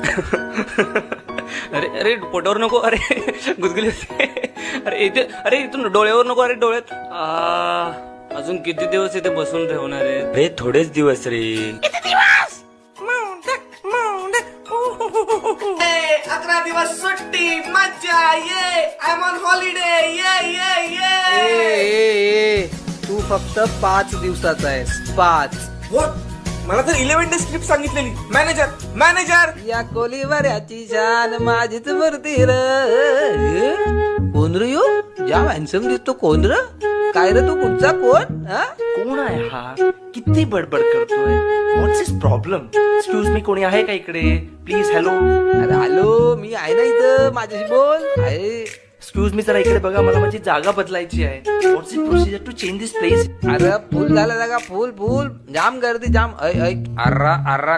अरे अरे पोटावर नको, अरे गुदगुली होते. अरे इथे, अरे इथून डोळ्यावर नको, अरे डोळ्यात. अजून किती दिवस इथे बसून ठेवणार आहे रे? थोडेच दिवस रे. 11 दिवस सुट्टी, मज्जा, ये आय एम ऑन हॉलिडे, ये. तू फक्त 5 दिवसाचा आहेस, 5. व्हॉट? मला तर 11 डेज ट्रिप सांगितलेली. मॅनेजर या कोलीवाऱ्याची शान माझीच मूर्ती र. कोण रे यो? ज्या हॅन्सम दिसतो, कोण र? काय रे तू, कुठचा कोण? कोण आहे हा? किती बडबड करतोय? व्हॉट्स इज प्रॉब्लेम? एक्सक्यूज मी, कोणी आहे का इकडे? प्लीज. हॅलो. अरे हॅलो, मी आहे ना इथं, माझ्याशी बोल. आहे. एक्सक्यूज मी, जरा इकडे बघा, मला माझी जागा बदलायची आहे. What's is procedure to change this place? अरे फुल झाला जागा, फुल जाम गर्दी, जाम. अर्रा